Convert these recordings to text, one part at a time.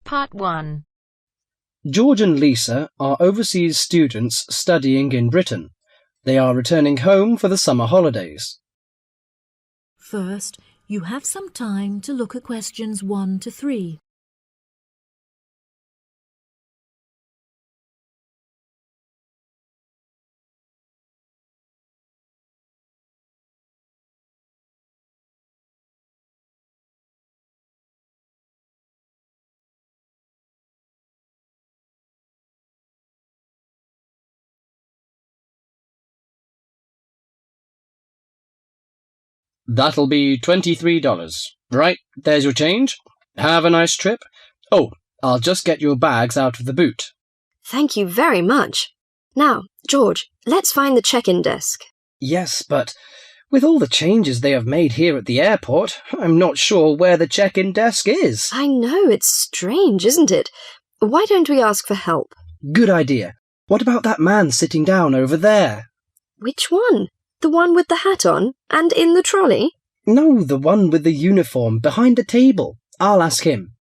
Part 1. George and Lisa are overseas students studying in Britain. They are returning home for the summer holidays. First, you have some time to look at questions 1 to 3. That'll be $23. Right, there's your change. Have a nice trip. Oh, I'll just get your bags out of the boot. Thank you very much. Now, George, let's find the check-in desk. Yes, but with all the changes they have made here at the airport, I'm not sure where the check-in desk is. I know, it's strange, isn't it? Why don't we ask for help? Good idea. What about that man sitting down over there? Which one? The one with the hat on and in the trolley? No, the one with the uniform behind the table. I'll ask him.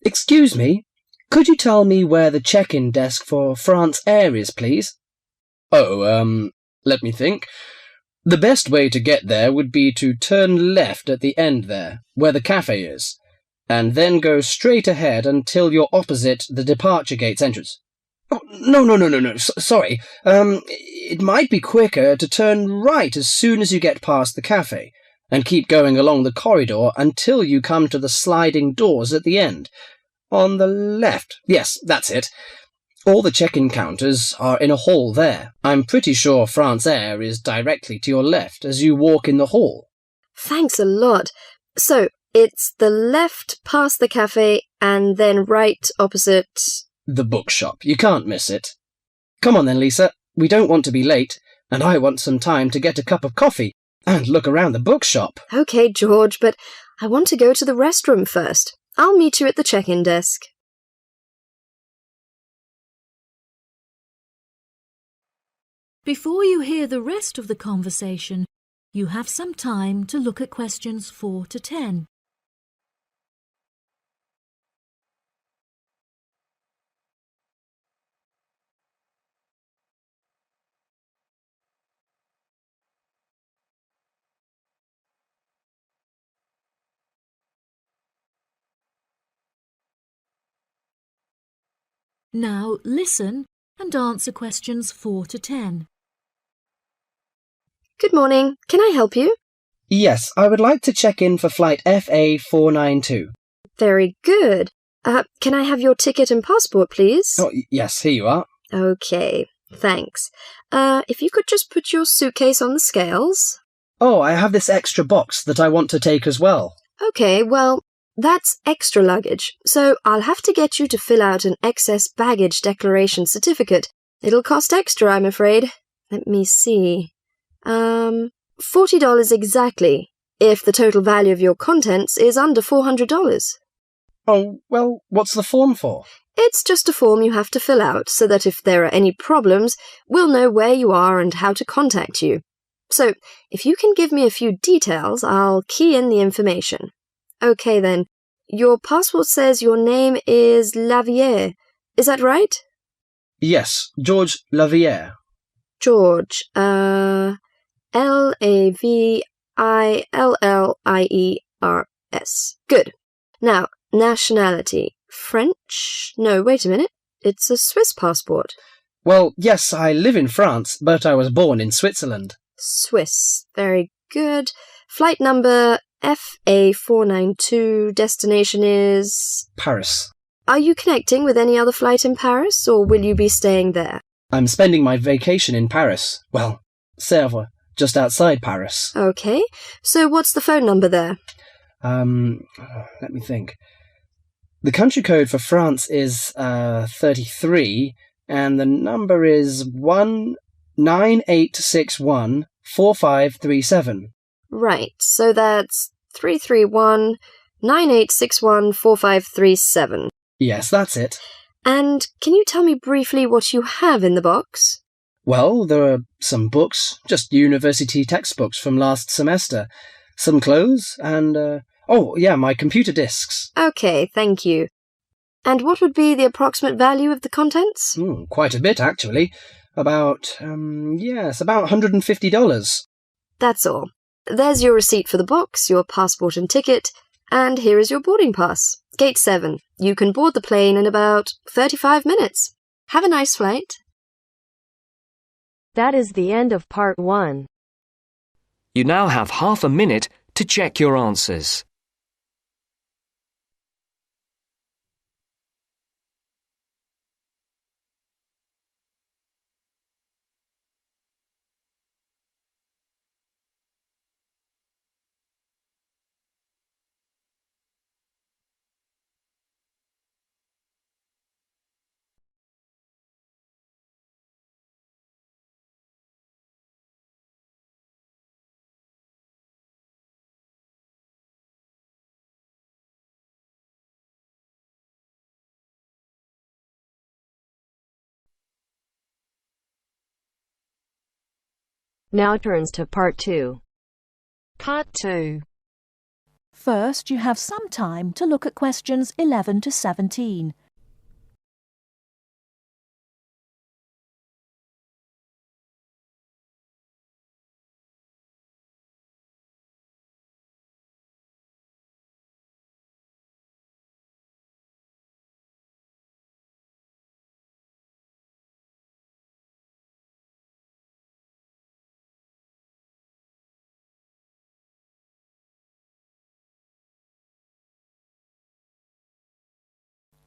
Excuse me, could you tell me where the check-in desk for France Air is, please? Oh, let me think. The best way to get there would be to turn left at the end there, where the cafe is, and then go straight ahead until you're opposite the departure gates entrance. Oh, no. Sorry. It might be quicker to turn right as soon as you get past the cafe, and keep going along the corridor until you come to the sliding doors at the end. On the left. Yes, that's it. All the check-in counters are in a hall there. I'm pretty sure France Air is directly to your left as you walk in the hall. Thanks a lot. So, it's the left past the cafe and then right opposite... The bookshop. You can't miss it. Come on then, Lisa. We don't want to be late, and I want some time to get a cup of coffee and look around the bookshop. Okay, George, but I want to go to the restroom first. I'll meet you at the check-in desk. Before you hear the rest of the conversation, you have some time to look at questions 4 to 10. Now listen and answer questions 4 to 10. Good morning. Can I help you? Yes, I would like to check in for flight FA492. Very good. Can I have your ticket and passport, please? Oh, yes, here you are. Okay, thanks. If you could just put your suitcase on the scales. Oh, I have this extra box that I want to take as well. Okay, well, that's extra luggage, so I'll have to get you to fill out an excess baggage declaration certificate. It'll cost extra, I'm afraid. Let me see. $40 exactly, if the total value of your contents is under $400. Oh, well, what's the form for? It's just a form you have to fill out so that if there are any problems, we'll know where you are and how to contact you. So, if you can give me a few details, I'll key in the information. Okay then, your passport says your name is Lavier. Is that right? Yes, George Lavier. George, Lavillliers. Good. Now, nationality. French? No, wait a minute. It's a Swiss passport. Well, yes, I live in France, but I was born in Switzerland. Swiss. Very good. Flight number FA492. Destination is... Paris. Are you connecting with any other flight in Paris, or will you be staying there? I'm spending my vacation in Paris. Well, Sèvres, just outside Paris. Okay. So what's the phone number there? Let me think. The country code for France is 33, and the number is 198614537. Right, so that's 331-9861-4537. Yes, that's it. And can you tell me briefly what you have in the box? Well, there are some books, just university textbooks from last semester, some clothes, and, my computer disks. Okay, thank you. And what would be the approximate value of the contents? Quite a bit, actually. About $150. That's all. There's your receipt for the box, your passport and ticket, and here is your boarding pass. Gate 7. You can board the plane in about 35 minutes. Have a nice flight. That is the end of part 1. You now have half a minute to check your answers. Now turns to part 2. Part 2. First, you have some time to look at questions 11 to 17.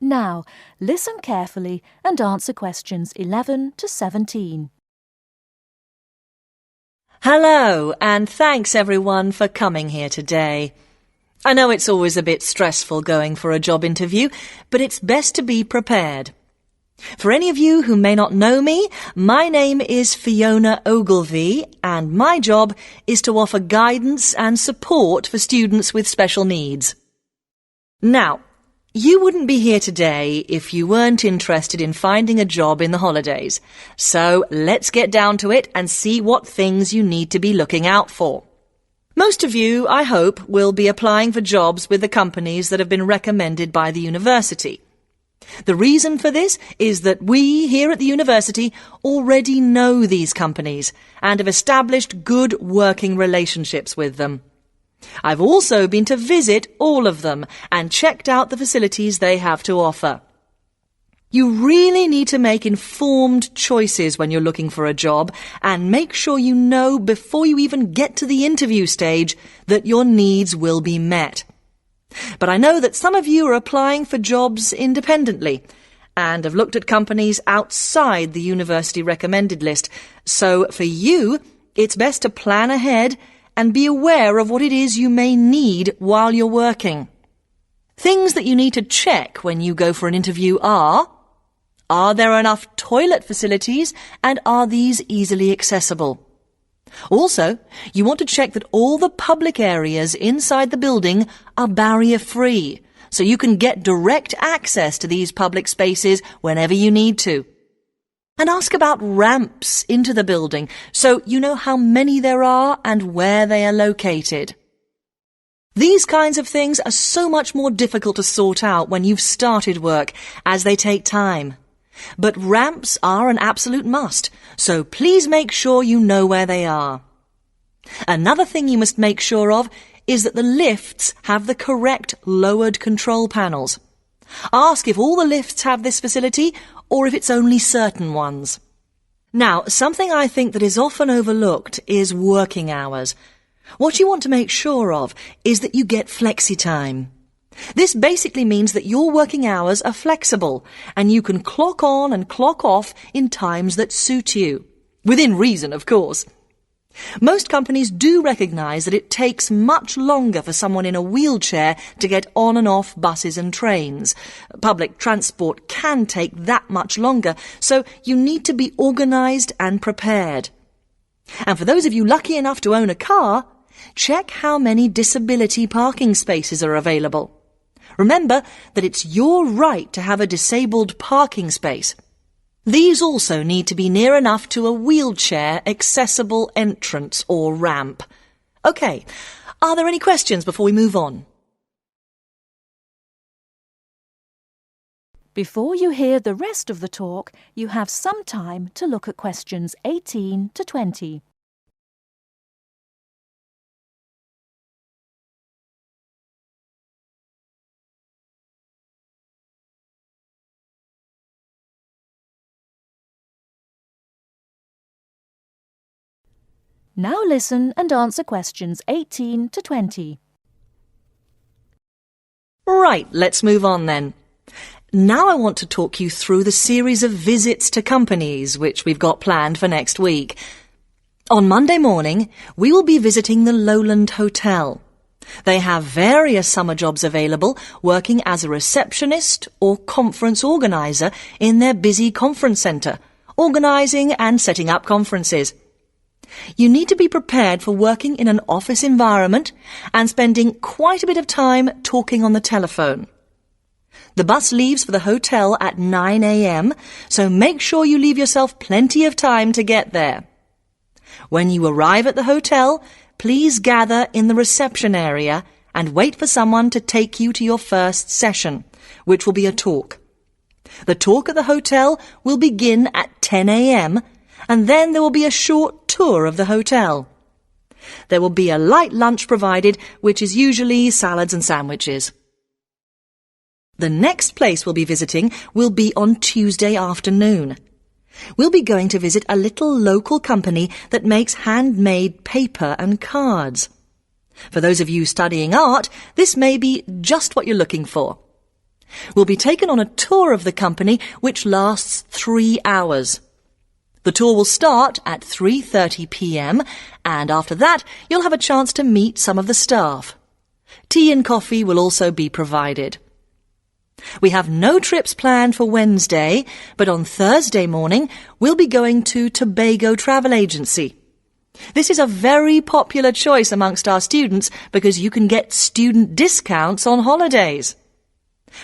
Now, listen carefully and answer questions 11 to 17. Hello, and thanks everyone for coming here today. I know it's always a bit stressful going for a job interview, but it's best to be prepared. For any of you who may not know me, my name is Fiona Ogilvie, and my job is to offer guidance and support for students with special needs. Now, you wouldn't be here today if you weren't interested in finding a job in the holidays. So let's get down to it and see what things you need to be looking out for. Most of you, I hope, will be applying for jobs with the companies that have been recommended by the university. The reason for this is that we here at the university already know these companies and have established good working relationships with them. I've also been to visit all of them and checked out the facilities they have to offer. You really need to make informed choices when you're looking for a job and make sure you know before you even get to the interview stage that your needs will be met. But I know that some of you are applying for jobs independently and have looked at companies outside the university recommended list. So for you, it's best to plan ahead and be aware of what it is you may need while you're working. Things that you need to check when you go for an interview are there enough toilet facilities and are these easily accessible? Also, you want to check that all the public areas inside the building are barrier-free, so you can get direct access to these public spaces whenever you need to. And ask about ramps into the building, so you know how many there are and where they are located. These kinds of things are so much more difficult to sort out when you've started work, as they take time. But ramps are an absolute must, so please make sure you know where they are. Another thing you must make sure of is that the lifts have the correct lowered control panels. Ask if all the lifts have this facility or if it's only certain ones. Now, something I think that is often overlooked is working hours. What you want to make sure of is that you get flexi time. This basically means that your working hours are flexible and you can clock on and clock off in times that suit you. Within reason, of course. Most companies do recognise that it takes much longer for someone in a wheelchair to get on and off buses and trains. Public transport can take that much longer, so you need to be organised and prepared. And for those of you lucky enough to own a car, check how many disability parking spaces are available. Remember that it's your right to have a disabled parking space. These also need to be near enough to a wheelchair-accessible entrance or ramp. OK, are there any questions before we move on? Before you hear the rest of the talk, you have some time to look at questions 18 to 20. Now listen and answer questions 18 to 20. Right, let's move on then. Now I want to talk you through the series of visits to companies which we've got planned for next week. On Monday morning, we will be visiting the Lowland Hotel. They have various summer jobs available, working as a receptionist or conference organiser in their busy conference centre, organising and setting up conferences. You need to be prepared for working in an office environment and spending quite a bit of time talking on the telephone. The bus leaves for the hotel at 9 a.m, so make sure you leave yourself plenty of time to get there. When you arrive at the hotel, please gather in the reception area and wait for someone to take you to your first session, which will be a talk. The talk at the hotel will begin at 10 a.m, and then there will be a short tour of the hotel. There will be a light lunch provided, which is usually salads and sandwiches. The next place we'll be visiting will be on Tuesday afternoon. We'll be going to visit a little local company that makes handmade paper and cards. For those of you studying art, this may be just what you're looking for. We'll be taken on a tour of the company which lasts 3 hours. The tour will start at 3:30 p.m, and after that you'll have a chance to meet some of the staff. Tea and coffee will also be provided. We have no trips planned for Wednesday, but on Thursday morning we'll be going to Tobago Travel Agency. This is a very popular choice amongst our students because you can get student discounts on holidays.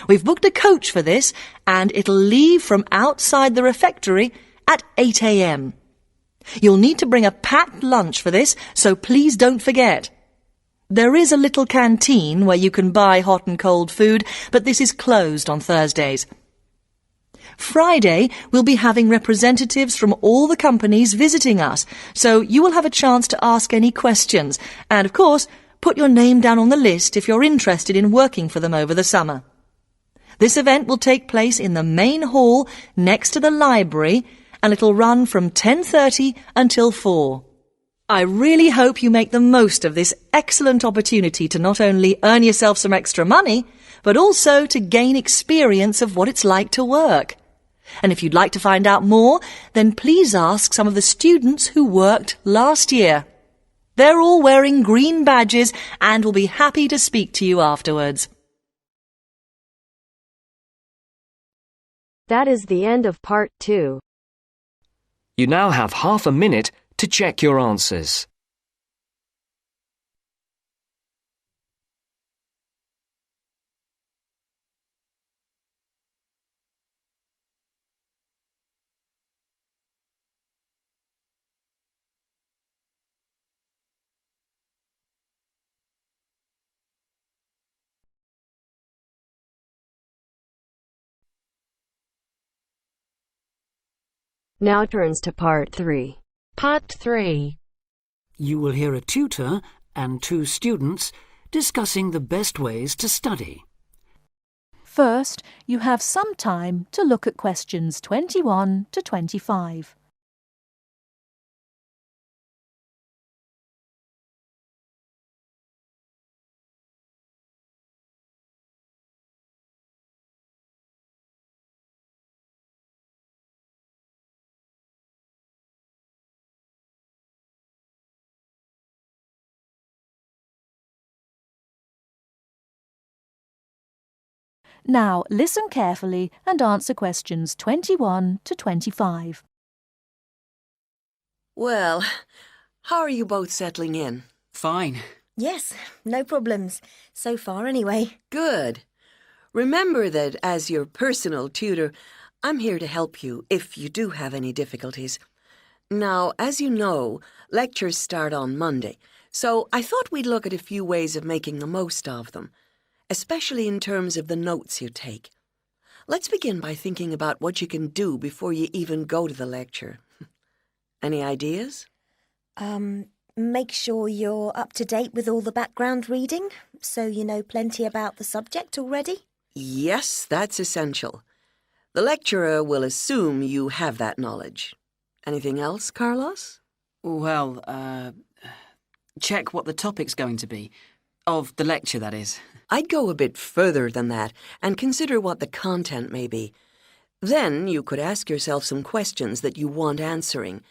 We've booked a coach for this, and it'll leave from outside the refectory at 8 a.m. You'll need to bring a packed lunch for this, so please don't forget. There is a little canteen where you can buy hot and cold food, but this is closed on Thursdays. Friday, we'll be having representatives from all the companies visiting us, so you will have a chance to ask any questions, and of course, put your name down on the list if you're interested in working for them over the summer. This event will take place in the main hall next to the library, and it'll run from 10:30 until 4. I really hope you make the most of this excellent opportunity to not only earn yourself some extra money, but also to gain experience of what it's like to work. And if you'd like to find out more, then please ask some of the students who worked last year. They're all wearing green badges and will be happy to speak to you afterwards. That is the end of part 2. You now have half a minute to check your answers. Now turns to part 3. Part 3. You will hear a tutor and 2 students discussing the best ways to study. First, you have some time to look at questions 21 to 25. Now listen carefully and answer questions 21 to 25. Well, how are you both settling in? Fine. Yes, no problems. So far, anyway. Good. Remember that as your personal tutor, I'm here to help you if you do have any difficulties. Now, as you know, lectures start on Monday, so I thought we'd look at a few ways of making the most of them, especially in terms of the notes you take. Let's begin by thinking about what you can do before you even go to the lecture. Any ideas? Make sure you're up to date with all the background reading, so you know plenty about the subject already. Yes, that's essential. The lecturer will assume you have that knowledge. Anything else, Carlos? Well, check what the topic's going to be. Of the lecture, that is. I'd go a bit further than that and consider what the content may be. Then you could ask yourself some questions that you want answering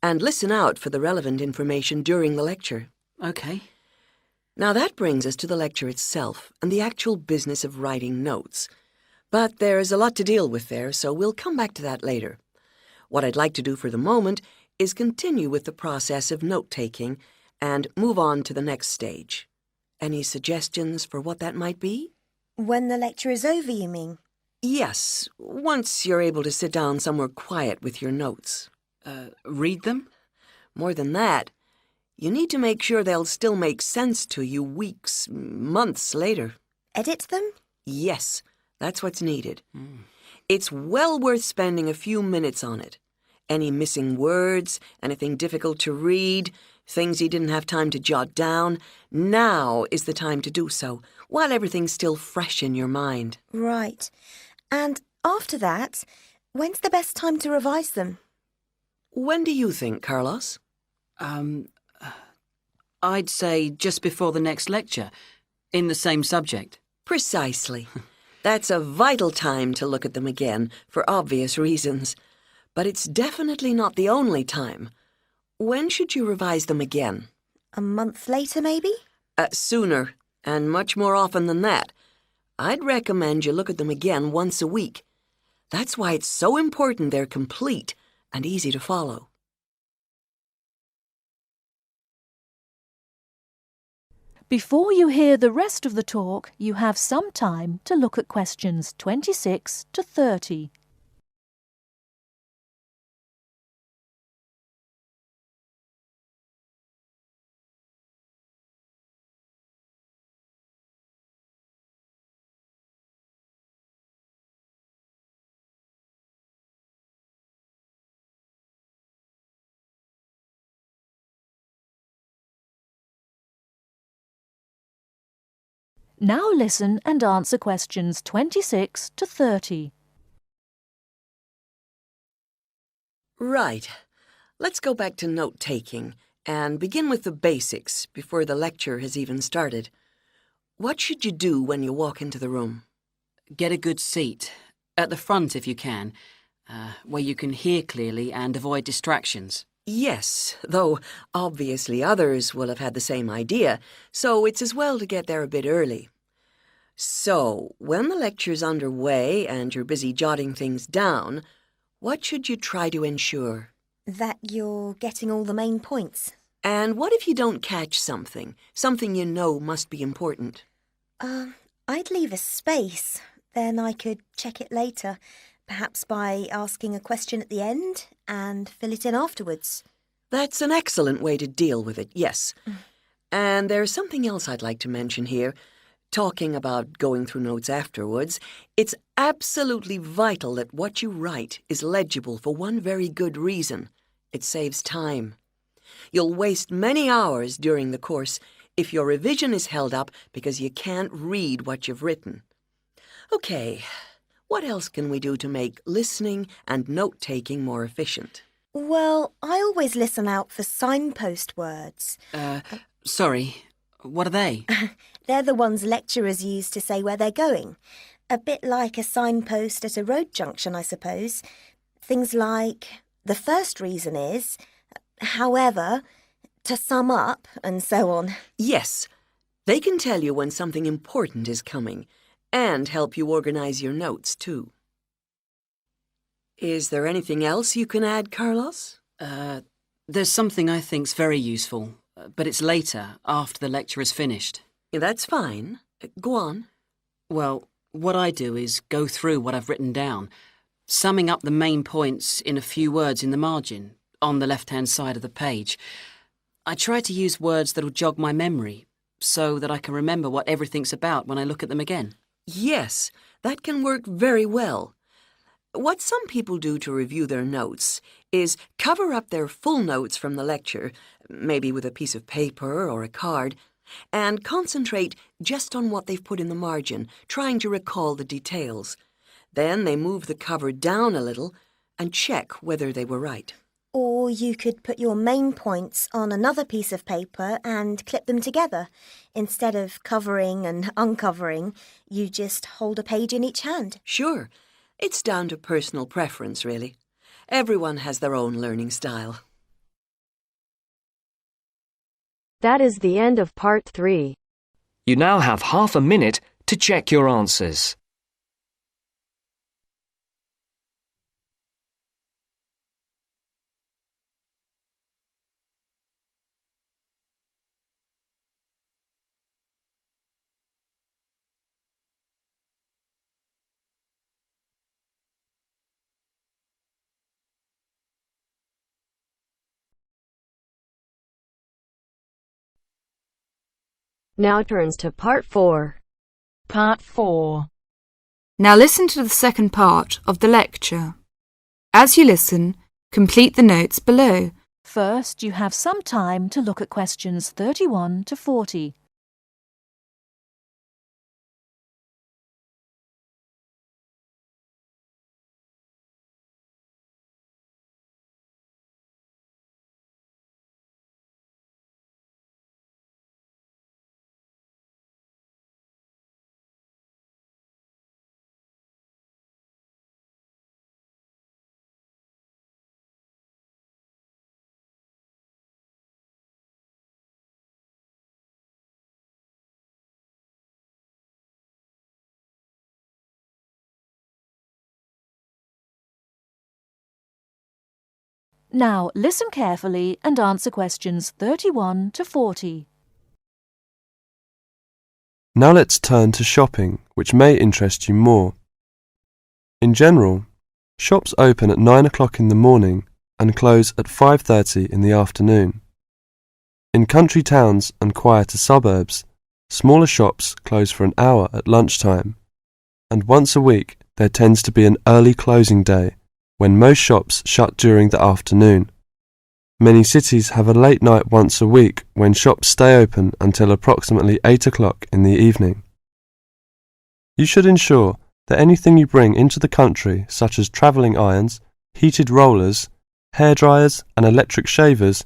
and listen out for the relevant information during the lecture. Okay. Now that brings us to the lecture itself and the actual business of writing notes. But there's a lot to deal with there, so we'll come back to that later. What I'd like to do for the moment is continue with the process of note-taking and move on to the next stage. Any suggestions for what that might be? When the lecture is over, you mean? Yes, once you're able to sit down somewhere quiet with your notes. Read them? More than that, you need to make sure they'll still make sense to you weeks, months later. Edit them? Yes, that's what's needed. It's well worth spending a few minutes on it. Any missing words, anything difficult to read, things you didn't have time to jot down, now is the time to do so, while everything's still fresh in your mind. Right. And after that, when's the best time to revise them? When do you think, Carlos? I'd say just before the next lecture, in the same subject. Precisely. That's a vital time to look at them again, for obvious reasons. But it's definitely not the only time. When should you revise them again? A month later, maybe? Sooner, and much more often than that. I'd recommend you look at them again once a week. That's why it's so important they're complete and easy to follow. Before you hear the rest of the talk, you have some time to look at questions 26 to 30. Now listen and answer questions 26 to 30. Right. Let's go back to note-taking and begin with the basics before the lecture has even started. What should you do when you walk into the room? Get a good seat, at the front if you can, where you can hear clearly and avoid distractions. Yes, though obviously others will have had the same idea, so it's as well to get there a bit early. So, when the lecture's underway and you're busy jotting things down, what should you try to ensure? That you're getting all the main points. And what if you don't catch something you know must be important? I'd leave a space. Then I could check it later, perhaps by asking a question at the end and fill it in afterwards. That's an excellent way to deal with it, yes. And there's something else I'd like to mention here. Talking about going through notes afterwards, it's absolutely vital that what you write is legible for one very good reason. It saves time. You'll waste many hours during the course if your revision is held up because you can't read what you've written. Okay, what else can we do to make listening and note-taking more efficient? Well, I always listen out for signpost words. Sorry, what are they? They're the ones lecturers use to say where they're going. A bit like a signpost at a road junction, I suppose. Things like, the first reason is, however, to sum up, and so on. Yes, they can tell you when something important is coming, and help you organize your notes, too. Is there anything else you can add, Carlos? There's something I think's very useful, but it's later, after the lecture is finished. That's fine. Go on. Well, what I do is go through what I've written down, summing up the main points in a few words in the margin, on the left-hand side of the page. I try to use words that'll jog my memory, so that I can remember what everything's about when I look at them again. Yes, That can work very well. What some people do to review their notes is cover up their full notes from the lecture, maybe with a piece of paper or a card, and concentrate just on what they've put in the margin, trying to recall the details. Then they move the cover down a little and check whether they were right. Or you could put your main points on another piece of paper and clip them together. Instead of covering and uncovering, you just hold a page in each hand. Sure. It's down to personal preference, really. Everyone has their own learning style. That is the end of part 3. You now have half a minute to check your answers. Now turns to part 4. Part 4. Now listen to the second part of the lecture. As you listen, complete the notes below. First, you have some time to look at questions 31 to 40. Now listen carefully and answer questions 31 to 40. Now let's turn to shopping, which may interest you more. In general, shops open at 9 o'clock in the morning and close at 5:30 in the afternoon. In country towns and quieter suburbs, smaller shops close for an hour at lunchtime, and once a week there tends to be an early closing day when most shops shut during the afternoon. Many cities have a late night once a week when shops stay open until approximately 8 o'clock in the evening. You should ensure that anything you bring into the country, such as travelling irons, heated rollers, hair dryers and electric shavers,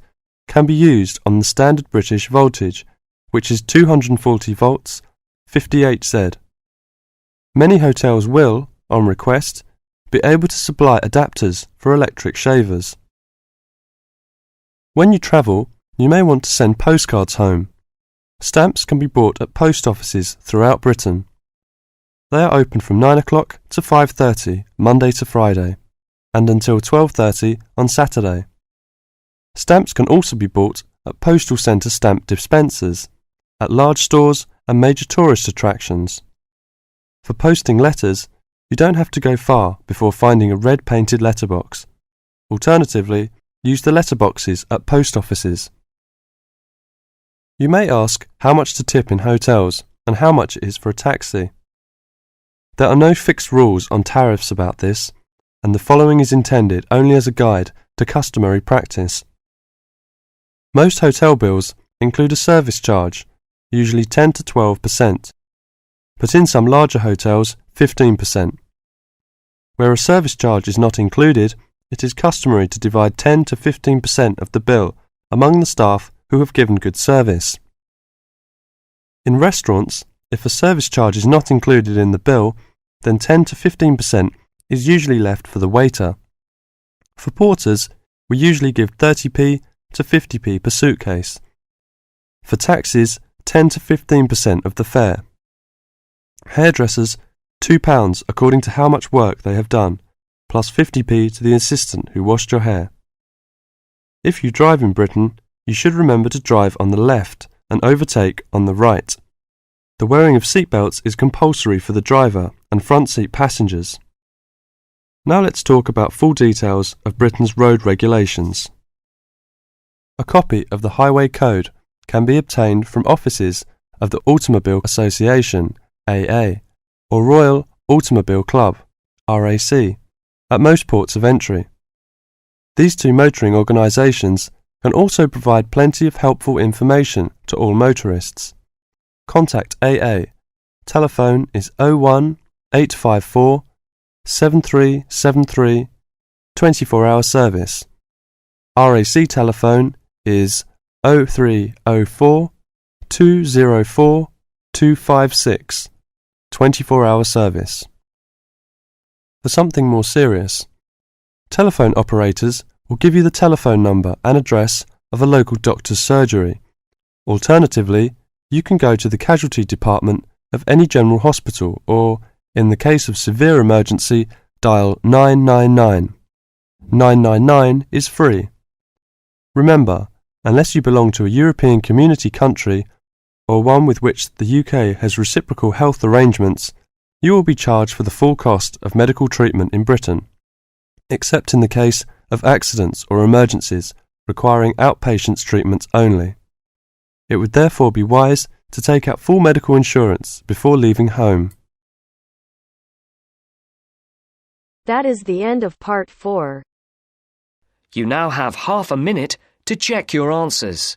can be used on the standard British voltage, which is 240 volts, 58Z. Many hotels will, on request, be able to supply adapters for electric shavers. When you travel, you may want to send postcards home. Stamps can be bought at post offices throughout Britain. They are open from 9 o'clock to 5:30 Monday to Friday, and until 12:30 on Saturday. Stamps can also be bought at postal centre stamp dispensers, at large stores and major tourist attractions. For posting letters, you don't have to go far before finding a red painted letterbox. Alternatively, use the letterboxes at post offices. You may ask how much to tip in hotels and how much it is for a taxi. There are no fixed rules on tariffs about this, and the following is intended only as a guide to customary practice. Most hotel bills include a service charge, usually 10 to 12%, but in some larger hotels, 15%. Where a service charge is not included, it is customary to divide 10 to 15% of the bill among the staff who have given good service. In restaurants, if a service charge is not included in the bill, then 10 to 15% is usually left for the waiter. For porters, we usually give 30p to 50p per suitcase. For taxis, 10 to 15% of the fare. Hairdressers, £2 according to how much work they have done, plus 50p to the assistant who washed your hair. If you drive in Britain, you should remember to drive on the left and overtake on the right. The wearing of seatbelts is compulsory for the driver and front seat passengers. Now let's talk about full details of Britain's road regulations. A copy of the Highway Code can be obtained from offices of the Automobile Association, AA, or Royal Automobile Club, RAC, at most ports of entry. These two motoring organisations can also provide plenty of helpful information to all motorists. Contact AA. Telephone is 01 854 7373, 24-hour service. RAC telephone is 0304 204 256, 24-hour service. For something more serious, telephone operators will give you the telephone number and address of a local doctor's surgery. Alternatively, you can go to the casualty department of any general hospital or, in the case of severe emergency, dial 999. 999 is free. Remember, unless you belong to a European Community country or one with which the UK has reciprocal health arrangements, you will be charged for the full cost of medical treatment in Britain, except in the case of accidents or emergencies requiring outpatients treatments only. It would therefore be wise to take out full medical insurance before leaving home. That is the end of part 4. You now have half a minute to check your answers.